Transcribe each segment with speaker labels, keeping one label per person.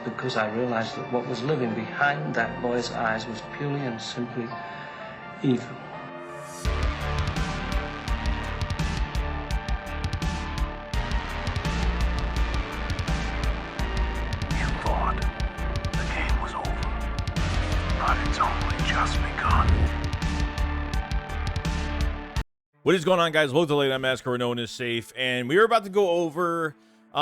Speaker 1: Because I realized that what was living behind that boy's eyes was purely and simply evil.
Speaker 2: You thought the game was over, but it's only just begun.
Speaker 3: What is going on, guys? Welcome to Late Night Massacre, where no one is safe, and we are about to go over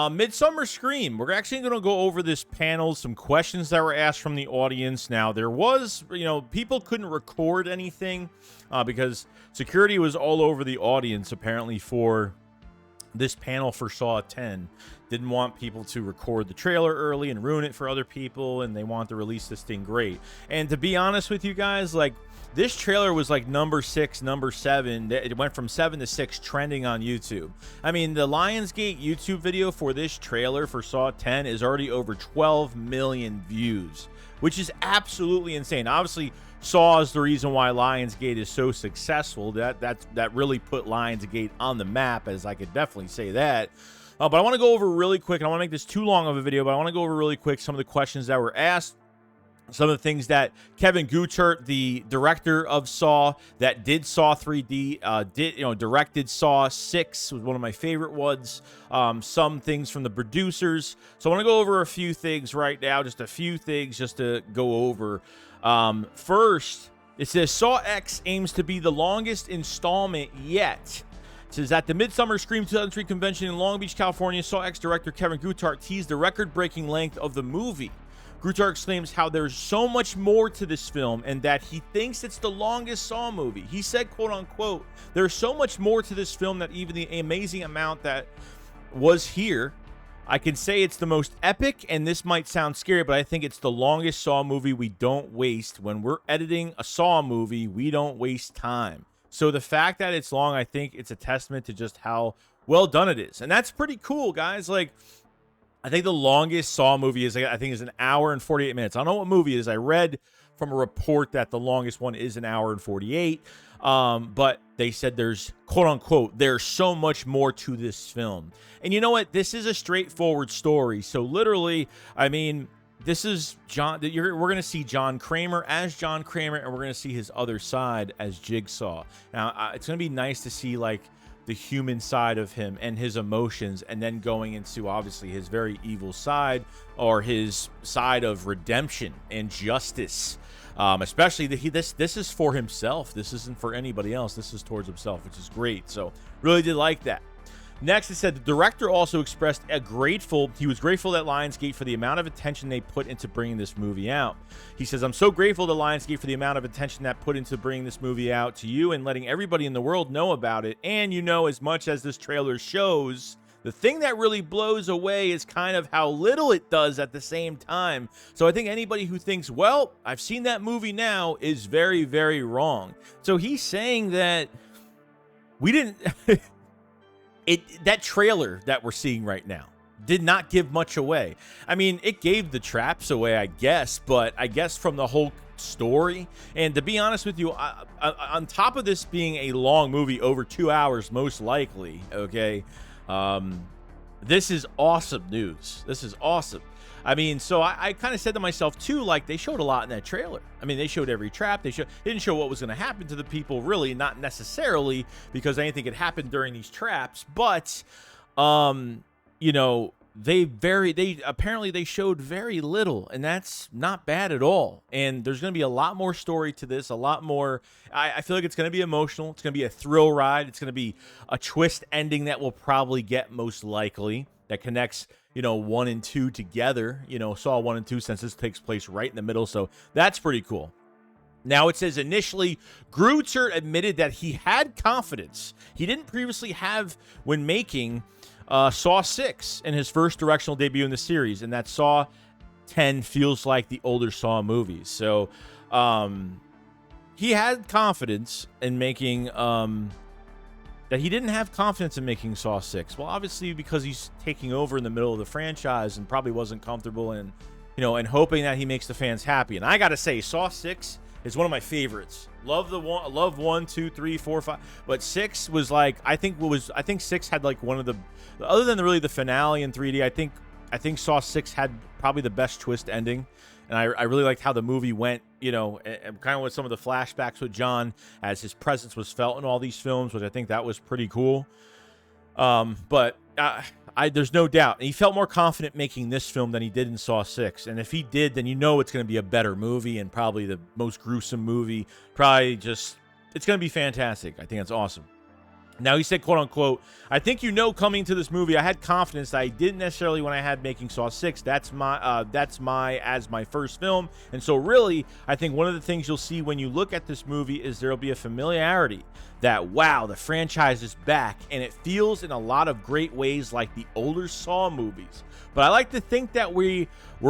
Speaker 3: Midsummer Scream. We're actually going to go over this panel, some questions that were asked from the audience. Now, there was, people couldn't record anything because security was all over the audience, apparently, for this panel for Saw 10. Didn't want people to record the trailer early and ruin it for other people, and they want to release this thing great. And to be honest with you guys, like, this trailer was like number 6, number 7. It went from 7 to 6 trending on YouTube. I mean, the Lionsgate YouTube video for this trailer for Saw 10 is already over 12 million views, which is absolutely insane. Obviously, Saw is the reason why Lionsgate is so successful. That really put Lionsgate on the map, as I could definitely say that. But I want to go over really quick, and I want to make this too long of a video, but I want to go over really quick some of the questions that were asked. Some of the things that Kevin Guchert, the director of Saw, that did Saw 3D, directed Saw 6, was one of my favorite ones. Some things from the producers. So I want to go over a few things right now, just a few things just to go over. First, it says Saw X aims to be the longest installment yet. It says at the Midsummer Scream 2003 convention in Long Beach, California, Saw X director Kevin Guchert teased the record-breaking length of the movie. Guchert exclaims how there's so much more to this film and that he thinks it's the longest Saw movie. He said, quote unquote, there's so much more to this film that even the amazing amount that was here, I can say it's the most epic, and this might sound scary, but I think it's the longest Saw movie we don't waste. When we're editing a Saw movie, we don't waste time. So the fact that it's long, I think it's a testament to just how well done it is. And that's pretty cool, guys. Like, I think the longest Saw movie is, I think, is an hour and 48 minutes. I don't know what movie it is. I read from a report that the longest one is an hour and 48. But they said there's, quote unquote, there's so much more to this film. And you know what? This is a straightforward story. So literally, I mean, this is John. We're going to see John Kramer as John Kramer, and we're going to see his other side as Jigsaw. Now, it's going to be nice to see, like, the human side of him and his emotions, and then going into obviously his very evil side, or his side of redemption and justice. Especially this is for himself. This isn't for anybody else. This is towards himself, which is great. So really did like that. Next, it said the director also expressed he was grateful at Lionsgate for the amount of attention they put into bringing this movie out. He says, I'm so grateful to Lionsgate for the amount of attention that put into bringing this movie out to you and letting everybody in the world know about it. And as much as this trailer shows, the thing that really blows away is kind of how little it does at the same time. So I think anybody who thinks, well, I've seen that movie now, is very, very wrong. So he's saying that we didn't... that trailer that we're seeing right now did not give much away. I mean, it gave the traps away, I guess, but I guess from the whole story. And to be honest with you, on top of this being a long movie, over 2 hours most likely, okay, this is awesome news. This is awesome. I mean, so I kind of said to myself, too, like, they showed a lot in that trailer. I mean, they showed every trap. They didn't show what was going to happen to the people, really, not necessarily because anything could happen during these traps. But, they showed very little, and that's not bad at all. And there's going to be a lot more story to this, a lot more. I feel like it's going to be emotional. It's going to be a thrill ride. It's going to be a twist ending that we'll probably get most likely, that connects 1 and 2 together, Saw 1 and 2, since this takes place right in the middle. So that's pretty cool. Now it says initially, Guchert admitted that he had confidence he didn't previously have when making Saw 6 in his first directional debut in the series, and that Saw 10 feels like the older Saw movies. So he had confidence in making that he didn't have confidence in making Saw 6. Well, obviously because he's taking over in the middle of the franchise and probably wasn't comfortable and hoping that he makes the fans happy. And I gotta say, Saw 6 is one of my favorites. Love 1, 2, 3, 4, 5. But 6 was like, I think 6 had like one of the, other than really the finale in 3D, I think Saw 6 had probably the best twist ending. And I really liked how the movie went, you know, and kind of with some of the flashbacks with John as his presence was felt in all these films, which I think that was pretty cool. But there's no doubt. He felt more confident making this film than he did in Saw 6. And if he did, then you know it's going to be a better movie and probably the most gruesome movie. Probably just, it's going to be fantastic. I think that's awesome. Now, he said, quote unquote, I think you know coming to this movie, I had confidence that I didn't necessarily when I had making Saw 6. That's my first film. And so really, I think one of the things you'll see when you look at this movie is there'll be a familiarity that, wow, the franchise is back. And it feels in a lot of great ways like the older Saw movies. But I like to think that we're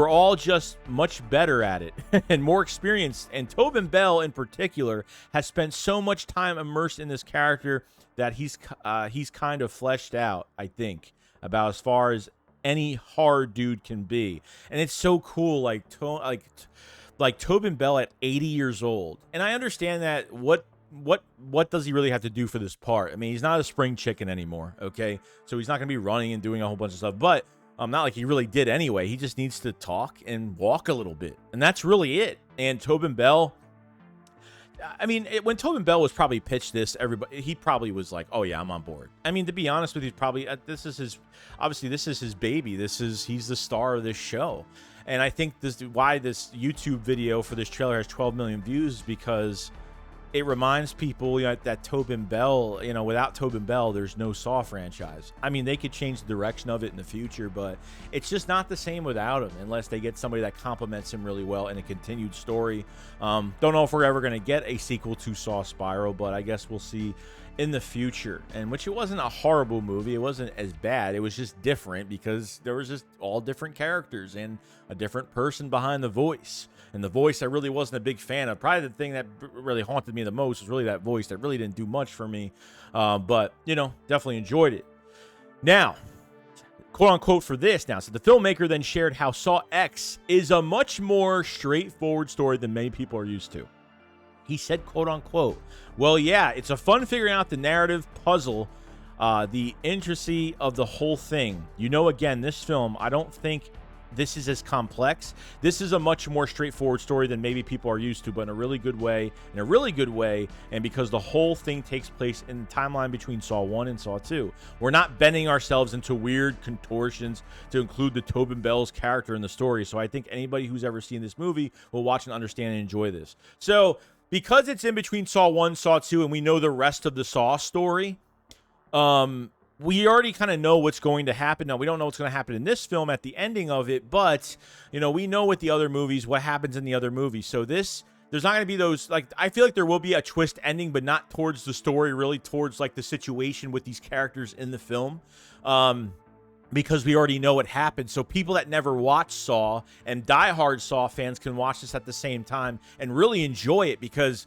Speaker 3: all just much better at it and more experienced. And Tobin Bell in particular has spent so much time immersed in this character that he's kind of fleshed out, I think, about as far as any hard dude can be. And it's so cool, like Tobin Bell at 80 years old. And I understand that what does he really have to do for this part? I mean, he's not a spring chicken anymore, okay? So he's not going to be running and doing a whole bunch of stuff. But not like he really did anyway. He just needs to talk and walk a little bit. And that's really it. And Tobin Bell, I mean, when Tobin Bell was probably pitched this, he probably was like, "Oh yeah, I'm on board." I mean, to be honest with you, probably this is his baby. He's the star of this show, and I think why this YouTube video for this trailer has 12 million views is because it reminds people, you know, that Tobin Bell, you know, without Tobin Bell, there's no Saw franchise. I mean, they could change the direction of it in the future, but it's just not the same without him unless they get somebody that complements him really well in a continued story. Don't know if we're ever going to get a sequel to Saw Spiral, but I guess we'll see in the future. And which it wasn't a horrible movie. It wasn't as bad. It was just different because there was just all different characters and a different person behind the voice. And the voice I really wasn't a big fan of. Probably the thing that really haunted me the most was really that voice that really didn't do much for me. But, you know, definitely enjoyed it. Now, quote unquote for this now. So the filmmaker then shared how Saw X is a much more straightforward story than many people are used to. He said, quote unquote, well, yeah, it's a fun figuring out the narrative puzzle, the intricacy of the whole thing. You know, again, this film, I don't think this is as complex. This is a much more straightforward story than maybe people are used to, but in a really good way, and because the whole thing takes place in the timeline between Saw 1 and Saw 2. We're not bending ourselves into weird contortions to include the Tobin Bell's character in the story, so I think anybody who's ever seen this movie will watch and understand and enjoy this. So, because it's in between Saw 1, Saw 2, and we know the rest of the Saw story, we already kind of know what's going to happen. Now, we don't know what's going to happen in this film at the ending of it, but, you know, we know with the other movies what happens in the other movies. So there's not going to be those, like, I feel like there will be a twist ending, but not towards the story, really towards, like, the situation with these characters in the film, because we already know what happened. So people that never watched Saw and diehard Saw fans can watch this at the same time and really enjoy it, because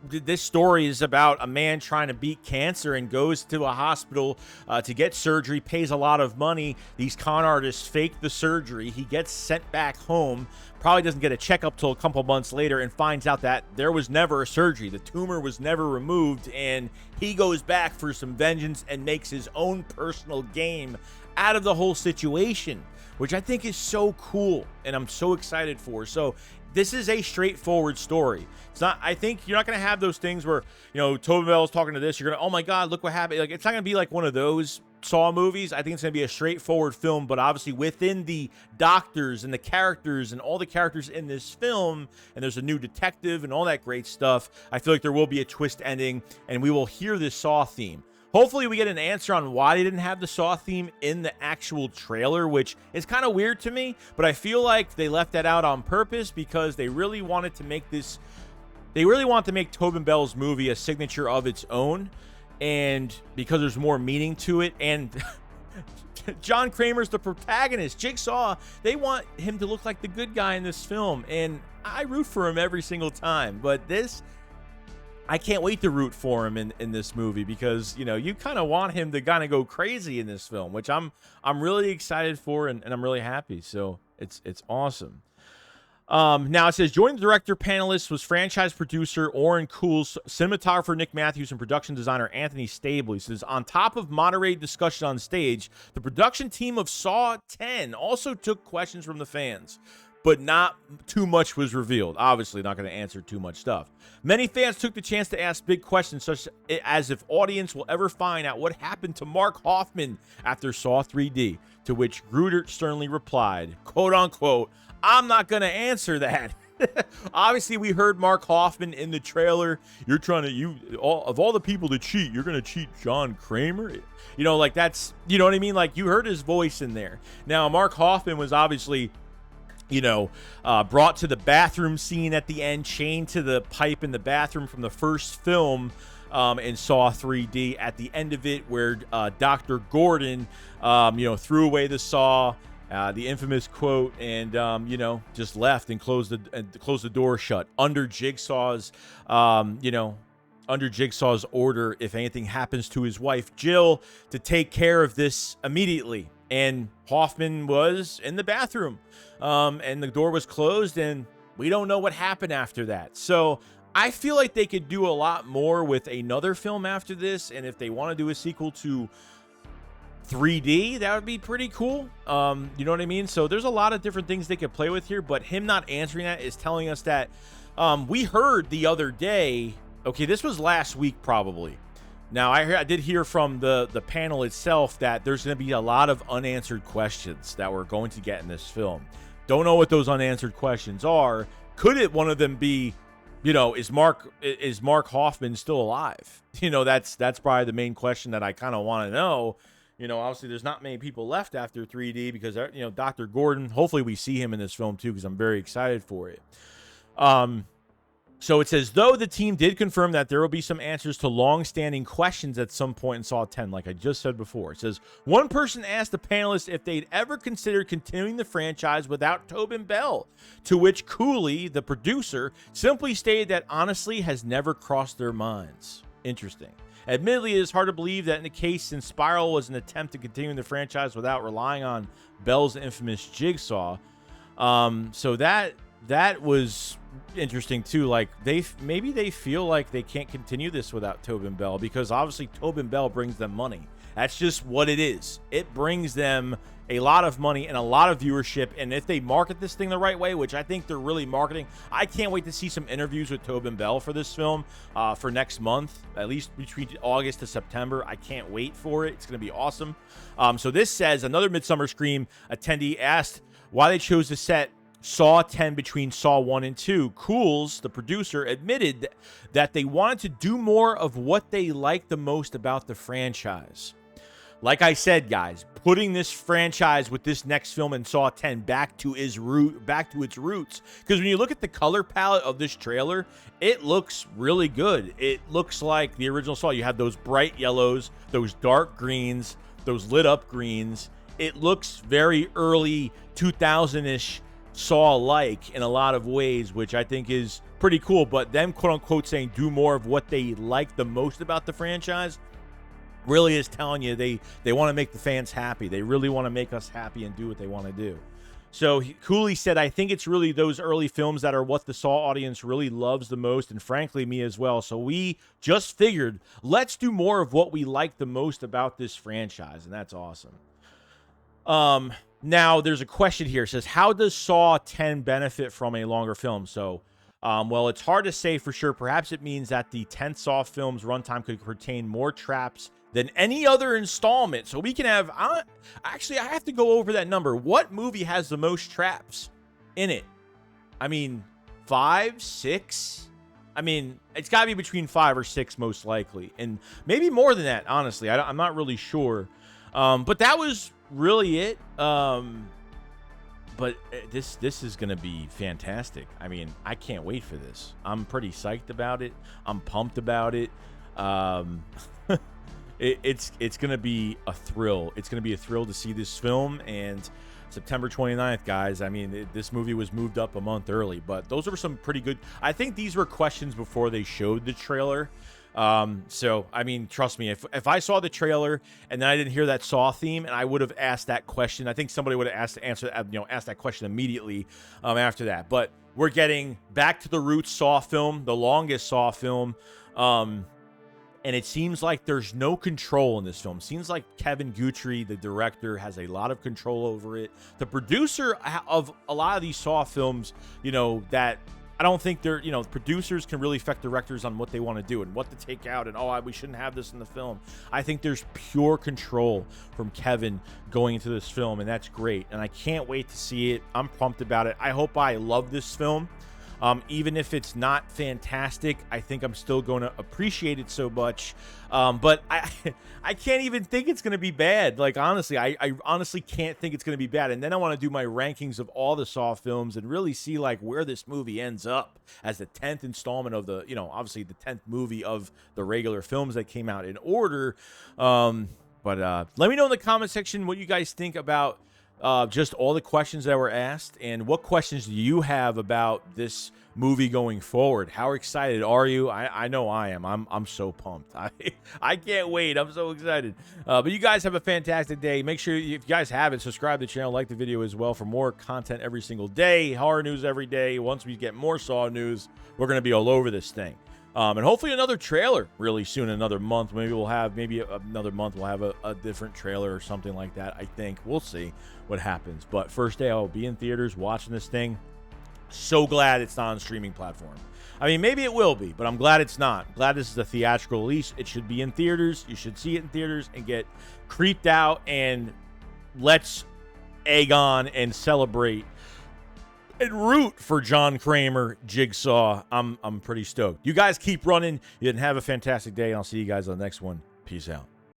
Speaker 3: this story is about a man trying to beat cancer and goes to a hospital to get surgery, pays a lot of money. These con artists fake the surgery. He gets sent back home, probably doesn't get a checkup till a couple months later, and finds out that there was never a surgery. The tumor was never removed, and he goes back for some vengeance and makes his own personal game out of the whole situation, which I think is so cool, and I'm so excited for. So this is a straightforward story. It's not, I think you're not going to have those things where, you know, Tobin Bell is talking to this, you're going to, oh my God, look what happened. Like, it's not going to be like one of those Saw movies. I think it's going to be a straightforward film, but obviously within the doctors and the characters and all the characters in this film, and there's a new detective and all that great stuff, I feel like there will be a twist ending, and we will hear this Saw theme. Hopefully we get an answer on why they didn't have the Saw theme in the actual trailer, which is kind of weird to me, but I feel like they left that out on purpose because they really wanted to make this, they really want to make Tobin Bell's movie a signature of its own, and because there's more meaning to it, and John Kramer's the protagonist. Jigsaw, they want him to look like the good guy in this film, and I root for him every single time, but this, I can't wait to root for him in this movie, because, you know, you kind of want him to kind of go crazy in this film, which I'm really excited for, and I'm really happy. So it's awesome. Now it says, joining the director panelists was franchise producer Orrin Cools, cinematographer Nick Matthews, and production designer Anthony Stable. He says, on top of moderated discussion on stage, the production team of Saw 10 also took questions from the fans, but not too much was revealed. Obviously, not going to answer too much stuff. Many fans took the chance to ask big questions, such as if audience will ever find out what happened to Mark Hoffman after Saw 3D, to which Gruder sternly replied, quote unquote, I'm not going to answer that. Obviously, we heard Mark Hoffman in the trailer. You're trying to, of all the people to cheat, you're going to cheat John Kramer? You know, like that's, you know what I mean? Like you heard his voice in there. Now, Mark Hoffman was obviously, you know, brought to the bathroom scene at the end, chained to the pipe in the bathroom from the first film in Saw 3D at the end of it, where Dr. Gordon, you know, threw away the saw, the infamous quote, and you know, just left and closed the door shut under Jigsaw's, you know, under Jigsaw's order, if anything happens to his wife Jill, to take care of this immediately. And Hoffman was in the bathroom, and the door was closed, and we don't know what happened after that. So I feel like they could do a lot more with another film after this, and if they want to do a sequel to 3D, that would be pretty cool. You know what I mean? So there's a lot of different things they could play with here, but him not answering that is telling us that we heard the other day, okay, this was last week probably. Now, I did hear from the panel itself that there's going to be a lot of unanswered questions that we're going to get in this film. Don't know what those unanswered questions are. Could it one of them be, you know, is Mark Hoffman still alive? You know, that's probably the main question that I kind of want to know. You know, obviously there's not many people left after 3D because, you know, Dr. Gordon, hopefully we see him in this film too because I'm very excited for it. So it says, though the team did confirm that there will be some answers to long-standing questions at some point in Saw 10, like I just said before. It says, one person asked the panelists if they'd ever considered continuing the franchise without Tobin Bell, to which Cooley, the producer, simply stated that honestly has never crossed their minds. Interesting. Admittedly, it is hard to believe that in the case since Spiral was an attempt to continue the franchise without relying on Bell's infamous Jigsaw. So that was interesting too. Like maybe they feel like they can't continue this without Tobin Bell, because obviously Tobin Bell brings them money. That's just what it is. It brings them a lot of money and a lot of viewership, and if they market this thing the right way, which I think they're really marketing, I can't wait to see some interviews with Tobin Bell for this film for next month, at least between August to September. I can't wait for it. It's going to be awesome. So this says, another Midsummer Scream attendee asked why they chose to set Saw 10 between Saw 1 and 2. Cools, the producer, admitted that they wanted to do more of what they liked the most about the franchise. Like I said, guys, putting this franchise with this next film in Saw 10 back to its roots. Because when you look at the color palette of this trailer, it looks really good. It looks like the original Saw. You have those bright yellows, those dark greens, those lit up greens. It looks very early 2000-ish Saw-like in a lot of ways, which I think is pretty cool. But them, quote-unquote, saying do more of what they like the most about the franchise really is telling you they want to make the fans happy. They really want to make us happy and do what they want to do. So Cooley said, I think it's really those early films that are what the Saw audience really loves the most, and frankly, me as well. So we just figured, let's do more of what we like the most about this franchise, and that's awesome. Now, there's a question here. It says, how does Saw 10 benefit from a longer film? So, well, it's hard to say for sure. Perhaps it means that the 10th Saw film's runtime could contain more traps than any other installment. So we can have... actually, I have to go over that number. What movie has the most traps in it? I mean, 5, 6? I mean, it's got to be between 5 or 6 most likely. And maybe more than that, honestly. I'm not really sure. But that was really it. But this is gonna be fantastic. I mean, I can't wait for this. I'm pretty psyched about it. I'm pumped about it. It's gonna be a thrill. It's gonna be a thrill to see this film. And September 29th, guys. I mean, this movie was moved up a month early, but those were some pretty good. I think these were questions before they showed the trailer. So I mean, trust me, if I saw the trailer and then I didn't hear that Saw theme, and I would have asked that question, I think somebody would have asked that question immediately after that. But We're getting back to the roots Saw film, the longest Saw film. And it seems like there's no control in this film. Seems like Kevin Guthrie, the director, has a lot of control over it. The producer of a lot of these Saw films, you know, that I don't think they're, you know, producers can really affect directors on what they want to do and what to take out and, oh, we shouldn't have this in the film. I think there's pure control from Kevin going into this film, and that's great. And I can't wait to see it. I'm pumped about it. I hope I love this film. Even if it's not fantastic, I think I'm still going to appreciate it so much. But I can't even think it's going to be bad. Like, honestly, I honestly can't think it's going to be bad. And then I want to do my rankings of all the Saw films and really see, like, where this movie ends up as the 10th installment of the, you know, obviously the 10th movie of the regular films that came out in order. But let me know in the comment section what you guys think about just all the questions that were asked, and what questions do you have about this movie going forward? How excited are you? I know I am. I'm so pumped. I can't wait. I'm so excited. But you guys have a fantastic day. Make sure, if you guys haven't, subscribe to the channel, like the video as well for more content every single day, horror news every day. Once we get more Saw news, we're going to be all over this thing. And hopefully another trailer really soon, another month. Maybe another month we'll have a different trailer or something like that. I think we'll see what happens. But first day I'll be in theaters watching this thing. So glad it's not on a streaming platform. I mean, maybe it will be, but I'm glad it's not. Glad this is a theatrical release. It should be in theaters. You should see it in theaters and get creeped out, and let's egg on and celebrate and root for John Kramer, Jigsaw. I'm pretty stoked. You guys keep running. You didn't have a fantastic day, and I'll see you guys on the next one. Peace out.